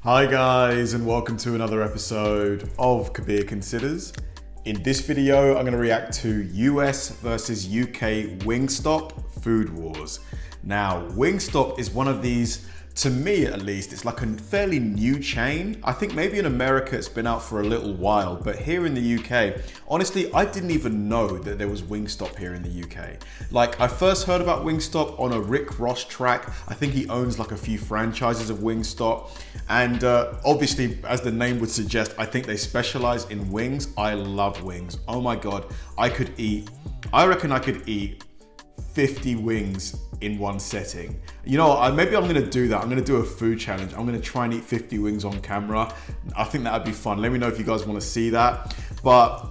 Hi guys, and welcome to another episode of Kabir Considers. In this video, I'm going to react to US versus UK WINGSTOP food wars. Now, WINGSTOP is one of these, to me at least, it's like a fairly new chain. I think maybe in America it's been out for a little while, but here in the UK, honestly, I didn't even know that there was WINGSTOP here in the UK. Like, I first heard about WINGSTOP on a Rick Ross track. I think he owns like a few franchises of WINGSTOP. And obviously, as the name would suggest, I think they specialize in wings. I love wings. Oh my God, I reckon I could eat 50 wings in one setting. You know, maybe I'm gonna do that. I'm gonna do a food challenge. I'm gonna try and eat 50 wings on camera. I think that'd be fun. Let me know if you guys wanna see that. But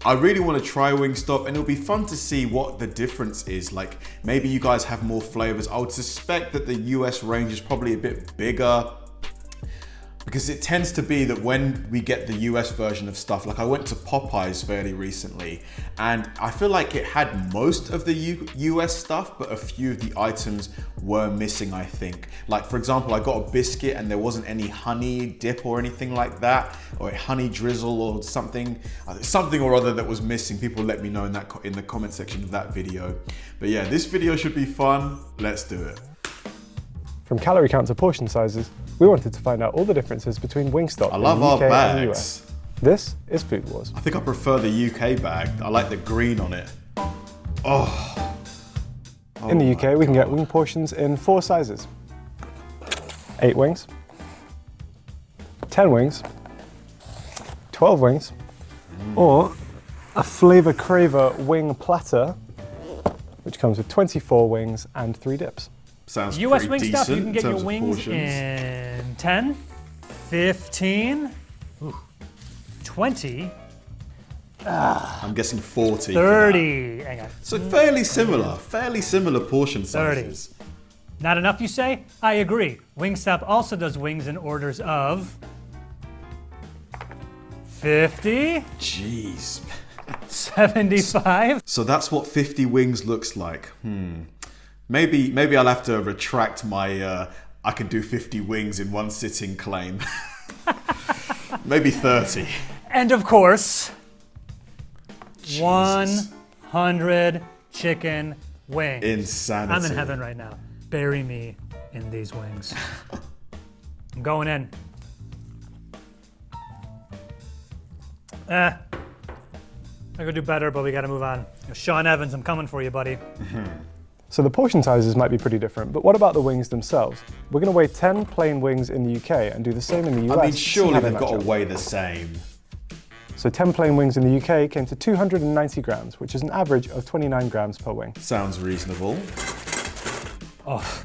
I really wanna try WINGSTOP, and it'll be fun to see what the difference is. Like, maybe you guys have more flavors. I would suspect that the US range is probably a bit bigger, because it tends to be that when we get the US version of stuff, like I went to Popeyes fairly recently, and I feel like it had most of the US stuff, but a few of the items were missing, I think. Like, for example, I got a biscuit and there wasn't any honey dip or anything like that, or a honey drizzle or something or other that was missing. People let me know in the comment section of that video. But yeah, this video should be fun. Let's do it. From calorie count to portion sizes, we wanted to find out all the differences between WINGSTOP I love in the UK our and the bags. US. This is Food Wars. I think I prefer the UK bag. I like the green on it. Oh. In the UK, we can get wing portions in 4 sizes. 8 wings, 10 wings, 12 wings, or a Flavor Craver wing platter, which comes with 24 wings and 3 dips. Sounds US pretty WINGSTOP, decent you can get in your terms of wings portions. in 10, 15, 20, I'm guessing 40. 30. Hang on. So fairly similar portion 30. sizes. Not enough, you say? I agree. WINGSTOP also does wings in orders of 50, Jeez. 75. So that's what 50 wings looks like. Maybe I'll have to retract my I can do 50 wings in one sitting claim. Maybe 30. And of course, Jesus. 100 chicken wings. Insanity. I'm in heaven right now. Bury me in these wings. I'm going in. I could do better, but we gotta move on. Sean Evans, I'm coming for you, buddy. So the portion sizes might be pretty different, but what about the wings themselves? We're going to weigh 10 plain wings in the UK and do the same in the US. I mean, to see surely how they they've got match to up. weigh the same. So 10 plain wings in the UK came to 290 grams, which is an average of 29 grams per wing. Sounds reasonable. Oh,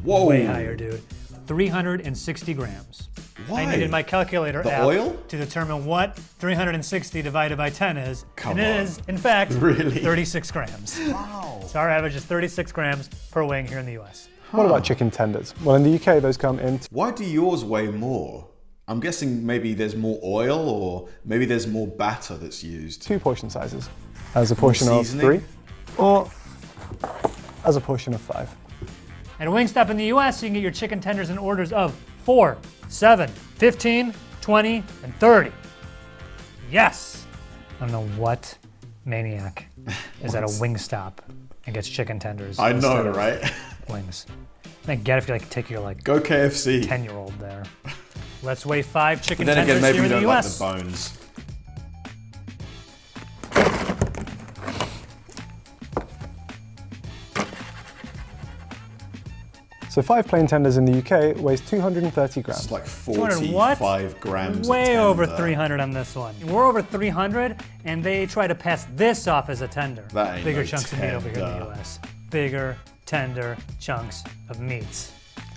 Whoa. way higher, dude. 360 grams. Why? I needed my calculator The app oil? to determine what 360 divided by 10 is. Come and it on. is, in fact, Really? 36 grams. Wow. So our average is 36 grams per wing here in the US. What about chicken tenders? Well, in the UK, those come in Why do yours weigh more? I'm guessing maybe there's more oil, or maybe there's more batter that's used. 2 portion sizes, as a portion of seasoning? 3 or as a portion of 5. At WINGSTOP in the US, you can get your chicken tenders in orders of 4, 7, 15, 20, and 30. Yes! I don't know what maniac is at a WINGSTOP and gets chicken tenders. I instead know, of right? Wings. I get if you like take your like Go KFC. 10-year-old there. Let's weigh 5 chicken But then tenders again, maybe here you in the don't like US. the bones. So 5 plain tenders in the UK weighs 230 grams. It's like 200 what? 45 grams. a Way over tender. 300 on this one. We're over 300, and they try to pass this off as a tender. That ain't Bigger no chunks of meat over here in tender. the US. Bigger, tender chunks of meats.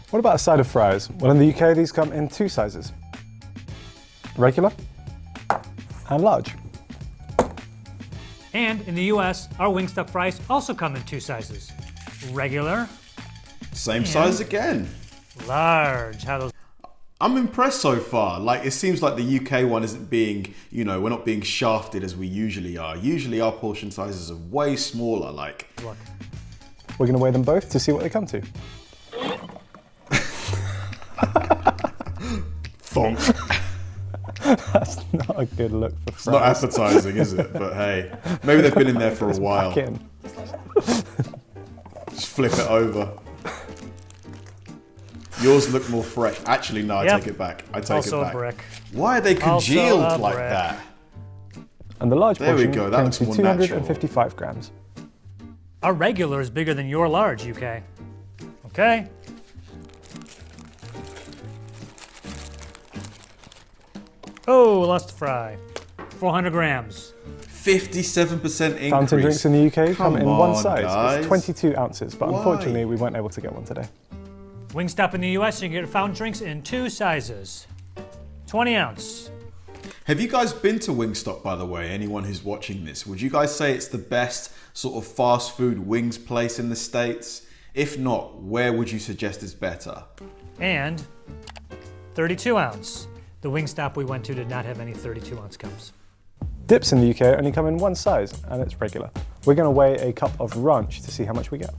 What about a side of fries? Well, in the UK, these come in 2 sizes. Regular and large. And in the US, our WINGSTOP fries also come in 2 sizes. Regular, Same size again. large. How those I'm impressed so far. Like, it seems like the UK one isn't being, you know, we're not being shafted as we usually are. Usually our portion sizes are way smaller. Like, look. We're going to weigh them both to see what they come to. Thonk. That's not a good look for fries. It's not appetizing, is it? But hey, maybe they've been in there for a while. Back in. Just flip it over. Yours look more fresh. Actually, no, I take it back. I take Also it back. a brick. Why are they congealed Also a like brick. that? And the large There we portion go, that came looks to more 255 grams. Our regular is bigger than your large, UK. Okay. Oh, lost the fry. 400 grams. 57% increase. Fountain drinks in the UK come in one on, size. guys. It's 22 ounces, but Why? unfortunately we weren't able to get one today. Wingstop in the US, you can get fountain drinks in 2 sizes. 20 ounce. Have you guys been to Wingstop, by the way? Anyone who's watching this, would you guys say it's the best sort of fast food wings place in the States? If not, where would you suggest is better? And 32 ounce. The Wingstop we went to did not have any 32 ounce cups. Dips in the UK only come in one size, and it's regular. We're going to weigh a cup of ranch to see how much we get.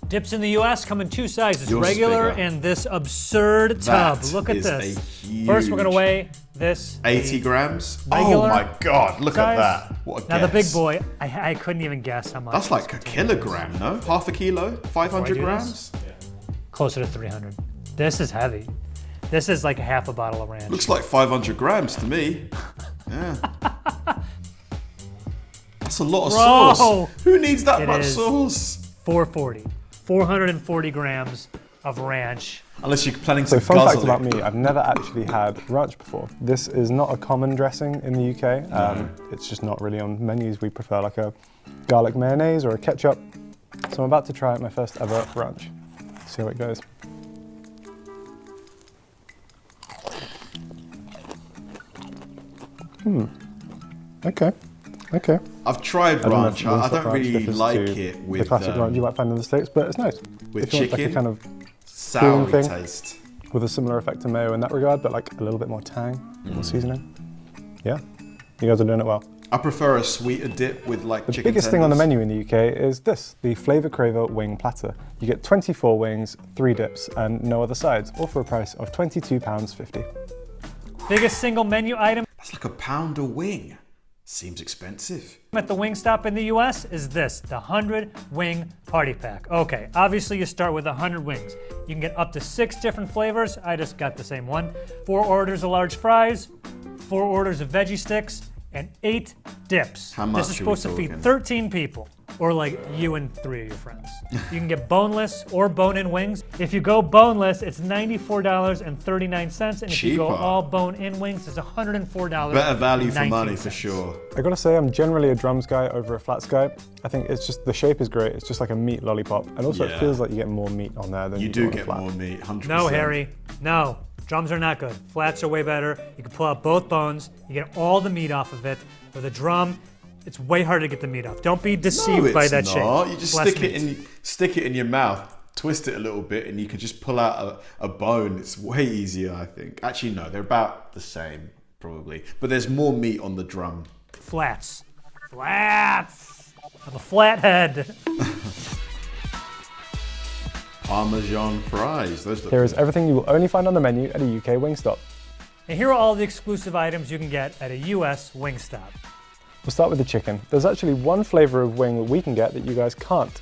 Dips in the US come in 2 sizes, Yours is regular bigger. and this absurd tub. That Look at is this. a huge- First, we're gonna weigh this. 80 grams? regular Oh my God, look size. at that. What a Now the big guess. boy, I couldn't even guess how much. That's like a this container is. kilogram, no? Half a kilo? 500 do grams? Closer to 300. This is heavy. This is like half a bottle of ranch. Looks like 500 grams to me. Yeah. That's a lot of Bro, sauce. Who needs that it much is. sauce? 440 grams of ranch. Unless you're planning So to fun fact guzzle about it. me, I've never actually had ranch before. This is not a common dressing in the UK. It's just not really on menus. We prefer like a garlic mayonnaise or a ketchup. So I'm about to try my first ever ranch. See how it goes. Okay. I've tried I don't know ranch. if I Wingstop don't ranch really differs like to it the with classic ranch you might find in the States, but it's nice. with If you want like chicken. a kind of Sour thing. taste. with a similar effect to mayo in that regard, but like a little bit more tang, more seasoning. Yeah, you guys are doing it well. I prefer a sweeter dip with like The chicken biggest thing on the tenders. menu in the UK is this, the Flavor Craver wing platter. You get 24 wings, 3 dips, and no other sides, all for a price of £22.50. Biggest single menu item That's like £1 a wing. Seems expensive. at the Wingstop in the US is this, the 100 wing party pack. Okay, obviously you start with 100 wings. You can get up to 6 different flavors. I just got the same one. 4 orders of large fries, 4 orders of veggie sticks, and 8 dips. How much This is are we supposed to feed talking? 13 people, or like you and 3 of your friends. You can get boneless or bone-in wings. If you go boneless, it's $94.39, and if you go Cheaper. all bone-in wings, it's $104. Better value for money for sure. I gotta say, I'm generally a drums guy over a flats guy. I think it's just, the shape is great. It's just like a meat lollipop. And also Yeah. it feels like you get more meat on there than You you do on a get flat. more meat, 100%. No, Harry. No. Drums are not good. Flats are way better. You can pull out both bones. You get all the meat off of it. With a drum, it's way harder to get the meat off. Don't be deceived No, by it's that shape. not. You just Less stick it meat. in your mouth, twist it a little bit, and you can just pull out a bone. It's way easier, I think. Actually, no, they're about the same, probably. But there's more meat on the drum. Flats. Flats. I'm a flathead. Parmesan fries. Those look Here is good. everything you will only find on the menu at a UK Wingstop. And here are all the exclusive items you can get at a US Wingstop. We'll start with the chicken. There's actually one flavor of wing that we can get that you guys can't,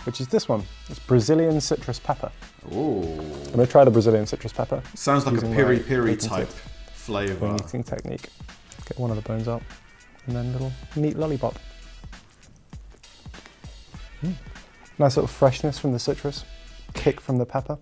which is this one. It's Brazilian citrus pepper. Ooh. I'm gonna try the Brazilian citrus pepper. Sounds like a using my piri-piri patented type wing flavor. eating technique. Get one of the bones out, and then a little meat lollipop. Nice little freshness from the citrus, kick from the pepper.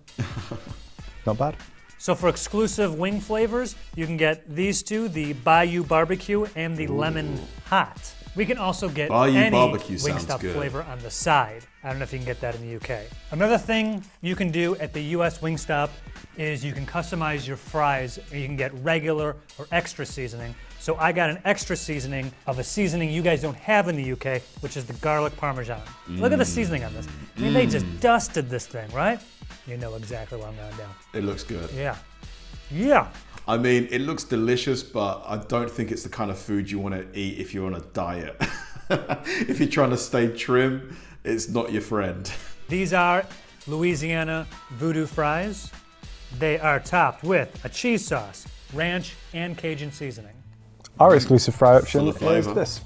Not bad. So for exclusive wing flavors, you can get these two, the Bayou Barbecue and the Lemon Hot. We can also get Bayou any Barbecue sounds Wingstop good. flavor on the side. I don't know if you can get that in the UK. Another thing you can do at the US Wingstop is you can customize your fries, and you can get regular or extra seasoning. So I got an extra seasoning of a seasoning you guys don't have in the UK, which is the garlic parmesan. Look at the seasoning on this. I mean, they just dusted this thing, right? You know exactly what I'm going down. It looks good. Yeah. Yeah. I mean, it looks delicious, but I don't think it's the kind of food you want to eat if you're on a diet. If you're trying to stay trim, it's not your friend. These are Louisiana voodoo fries. They are topped with a cheese sauce, ranch, and Cajun seasoning. Our exclusive fry option Full of is flavour. this.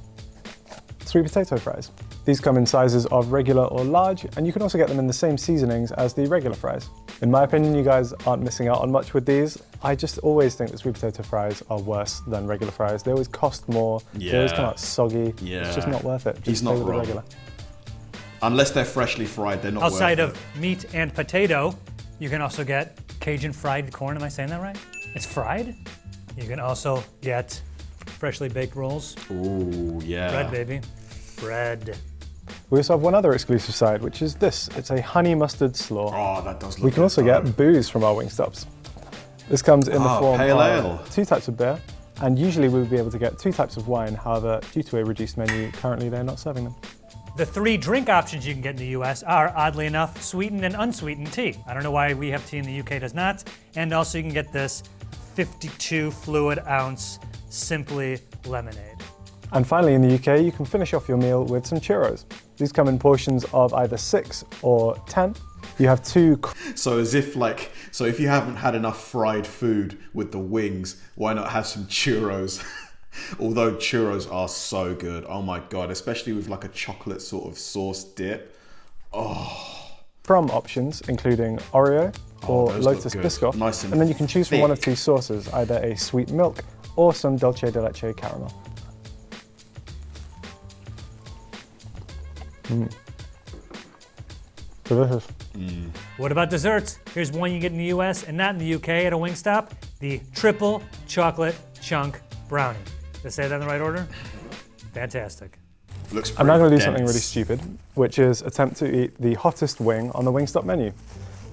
Sweet potato fries. These come in sizes of regular or large, and you can also get them in the same seasonings as the regular fries. In my opinion, you guys aren't missing out on much with these. I just always think that sweet potato fries are worse than regular fries. They always cost more, they always come out soggy. It's just not worth it. Just He's not stay with the wrong. regular. Unless they're freshly fried, they're not Outside worth of meat and potato, you can also get Cajun fried corn. Am I saying that right? It's fried. You can also get freshly baked rolls. it. Ooh, yeah. Bread, baby. Bread. We also have one other exclusive side, which is this. It's a honey mustard slaw. Oh, that does look We can good, also though. get booze from our Wingstops. This comes in the form pale of ale. 2 types of beer, and usually we would be able to get 2 types of wine. However, due to a reduced menu, currently they're not serving them. The 3 drink options you can get in the US are, oddly enough, sweetened and unsweetened tea. I don't know why we have tea in the UK does not. And also you can get this 52 fluid ounce Simply lemonade. And finally, in the UK, you can finish off your meal with some churros. These come in portions of either 6 or 10. You have 2. So if you haven't had enough fried food with the wings, why not have some churros? Although churros are so good. Oh my God, especially with like a chocolate sort of sauce dip. Crumb options, including Oreo or those look Lotus good. Biscoff. Nice and and then you can choose from one of thick. 2 sauces, either a sweet milk or some dulce de leche caramel. Delicious. What about desserts? Here's one you get in the US and not in the UK at a Wingstop, the triple chocolate chunk brownie. Did I say that in the right order? Fantastic. Looks I'm now going to do pretty something really dense. stupid, which is attempt to eat the hottest wing on the Wingstop menu,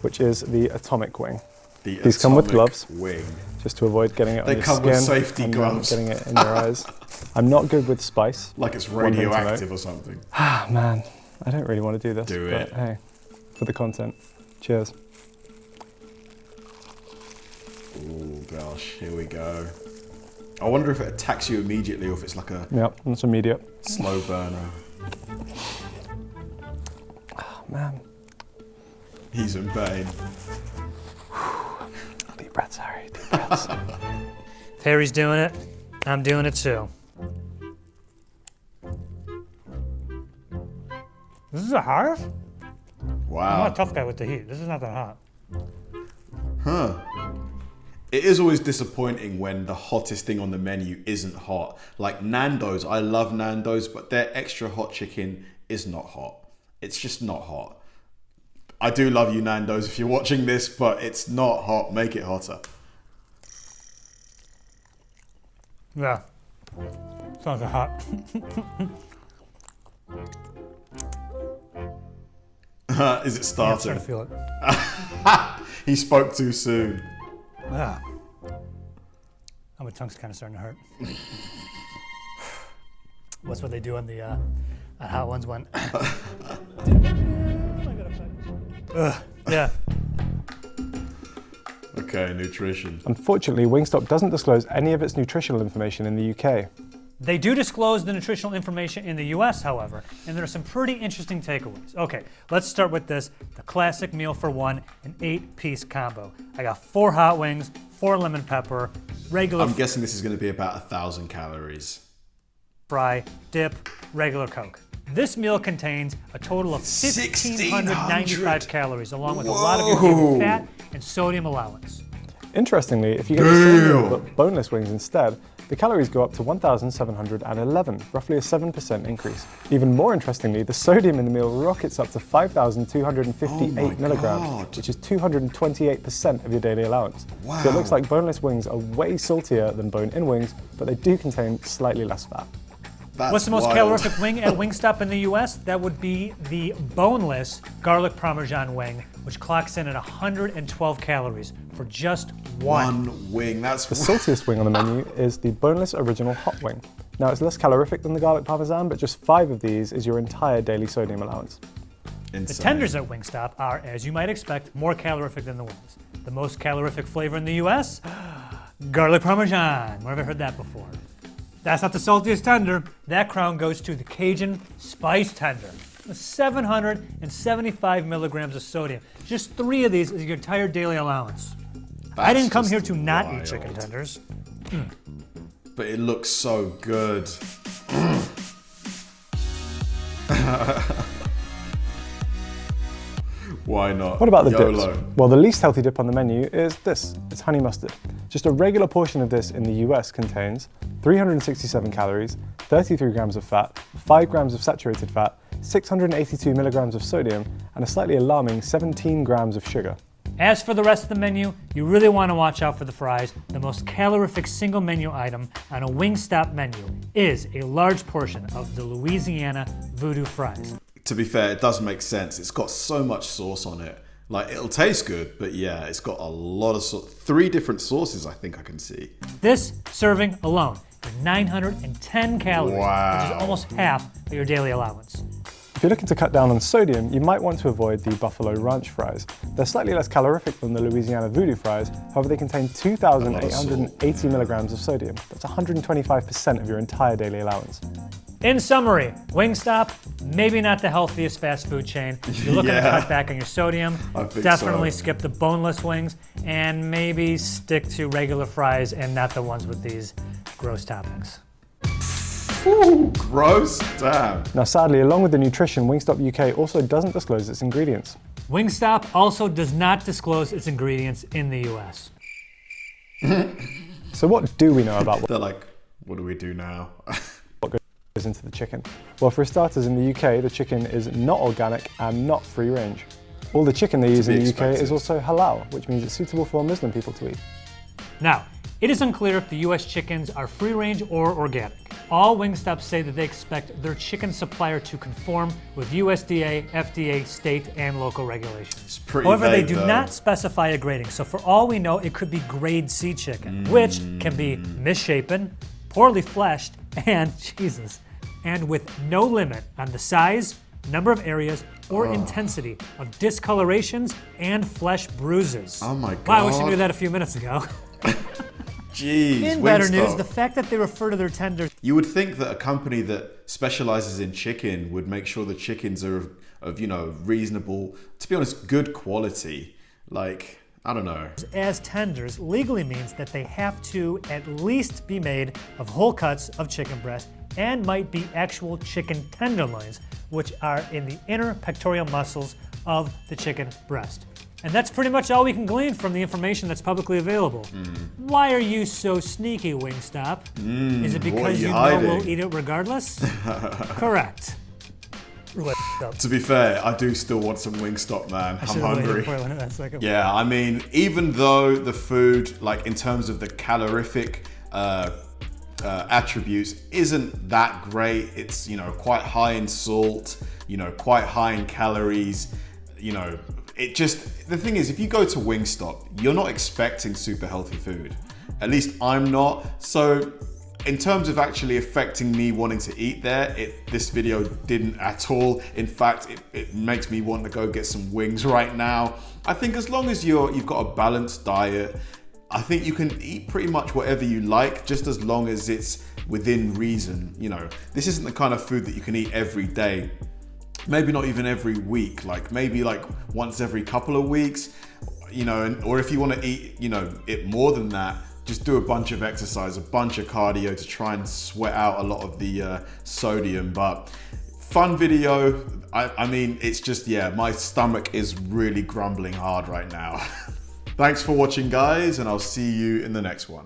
which is the atomic wing. These come with Atomic gloves. Wing. Just to avoid getting it on They your come skin with safety and gloves. getting it in your eyes. I'm not good with spice. Like it's One thing to radioactive note. or something. Ah, man, I don't really want to do this. Do but it. Hey, for the content. Cheers. Oh gosh, here we go. I wonder if it attacks you immediately or if it's like a Yep, that's immediate. slow burner. Oh, man. He's in pain. Deep breaths, Harry. Deep breaths. If Harry's doing it, I'm doing it too. This is the hottest? I'm Wow. not a tough guy with the heat. This is not that hot. Huh. It is always disappointing when the hottest thing on the menu isn't hot. Like Nando's, I love Nando's, but their extra hot chicken is not hot. It's just not hot. I do love you, Nando's, if you're watching this, but it's not hot. Make it hotter. Yeah. It's not that hot. Is it I'm starting? starting to feel it. He spoke too soon. Ah. Oh, my tongue's kind of starting to hurt. What's what they do on the on Hot Ones one? Yeah. Okay, nutrition. Unfortunately, Wingstop doesn't disclose any of its nutritional information in the UK. They do disclose the nutritional information in the US, however, and there are some pretty interesting takeaways. Okay, let's start with this, the classic meal for one, an 8-piece combo. I got 4 hot wings, 4 lemon pepper, regular I'm guessing this is going to be about 1,000 calories. fry, dip, regular Coke. This meal contains a total of 1,695 calories, along with a lot of your daily fat and sodium allowance. Interestingly, if you get the same meal but boneless wings instead, the calories go up to 1,711, roughly a 7% increase. Even more interestingly, the sodium in the meal rockets up to 5,258 milligrams, which is 228% of your daily allowance. Wow. So it looks like boneless wings are way saltier than bone-in wings, but they do contain slightly less fat. That's What's the most wild. calorific wing at Wingstop in the US? That would be the boneless garlic parmesan wing, which clocks in at 112 calories for just one. One wing. That's The saltiest wing on the menu is the boneless original hot wing. Now it's less calorific than the garlic parmesan, but just 5 of these is your entire daily sodium allowance. insane. The tenders at Wingstop are, as you might expect, more calorific than the wings. The most calorific flavor in the US? Garlic parmesan. Where have I heard that before? That's not the saltiest tender. That crown goes to the Cajun spice tender. 775 milligrams of sodium. Just 3 of these is your entire daily allowance. I didn't come just here to not eat wild. chicken tenders. But it looks so good. Why not? What about the YOLO. dips? Well, the least healthy dip on the menu is this. It's honey mustard. Just a regular portion of this in the US contains 367 calories, 33 grams of fat, 5 grams of saturated fat, 682 milligrams of sodium, and a slightly alarming 17 grams of sugar. As for the rest of the menu, you really want to watch out for the fries. The most calorific single menu item on a Wingstop menu is a large portion of the Louisiana Voodoo fries. To be fair, it does make sense. It's got so much sauce on it. Like, it'll taste good, but yeah, it's got a lot of sauce. 3 different sauces I think I can see. This serving alone is 910 calories, Wow. which is almost half of your daily allowance. If you're looking to cut down on sodium, you might want to avoid the Buffalo Ranch fries. They're slightly less calorific than the Louisiana Voodoo fries, however they contain 2,880 milligrams of sodium. That's 125% of your entire daily allowance. In summary, Wingstop, maybe not the healthiest fast food chain. You're looking to Yeah. cut back on your sodium. I think Definitely so. skip the boneless wings and maybe stick to regular fries and not the ones with these gross toppings. Ooh, gross. Damn. Now sadly, along with the nutrition, Wingstop UK also doesn't disclose its ingredients. Wingstop also does not disclose its ingredients in the US. So what do we know about They're like, what do we do now? what goes into the chicken? Well, for starters, in the UK, the chicken is not organic and not free range. All the chicken they use be in the UK expected. is also halal, which means it's suitable for Muslim people to eat. Now, it is unclear if the US chickens are free range or organic. All Wingstop say that they expect their chicken supplier to conform with USDA, FDA, state, and local regulations. It's pretty However, they vague, do though. not specify a grading, so for all we know, it could be grade C chicken, which can be misshapen, poorly fleshed, and, Jesus, and with no limit on the size, number of areas, or intensity of discolorations and flesh bruises. Oh my Wow, I wish I God. knew that a few minutes ago. Jeez. In better news, Wingstop. the fact that they refer to their tenders You would think that a company that specializes in chicken would make sure the chickens are of reasonable, to be honest, good quality. Like, I don't know. as tenders legally means that they have to at least be made of whole cuts of chicken breast and might be actual chicken tenderloins, which are in the inner pectoral muscles of the chicken breast. And that's pretty much all we can glean from the information that's publicly available. Why are you so sneaky, Wingstop? Is it what are because you you know hiding? we'll eat it regardless? Correct. To be fair, I do still want some Wingstop, man. I'm hungry. Yeah, I mean, even though the food, like in terms of the calorific attributes, isn't that great. It's, quite high in salt, quite high in calories, the thing is, if you go to Wingstop, you're not expecting super healthy food. At least I'm not. So in terms of actually affecting me wanting to eat there, this video didn't at all. In fact, it makes me want to go get some wings right now. I think as long as you've got a balanced diet, I think you can eat pretty much whatever you like, just as long as it's within reason. This isn't the kind of food that you can eat every day. Maybe not even every week, maybe once every couple of weeks, or if you want to eat, it more than that, just do a bunch of exercise, a bunch of cardio to try and sweat out a lot of the sodium. But fun video. I mean, it's just, my stomach is really grumbling hard right now. Thanks for watching, guys, and I'll see you in the next one.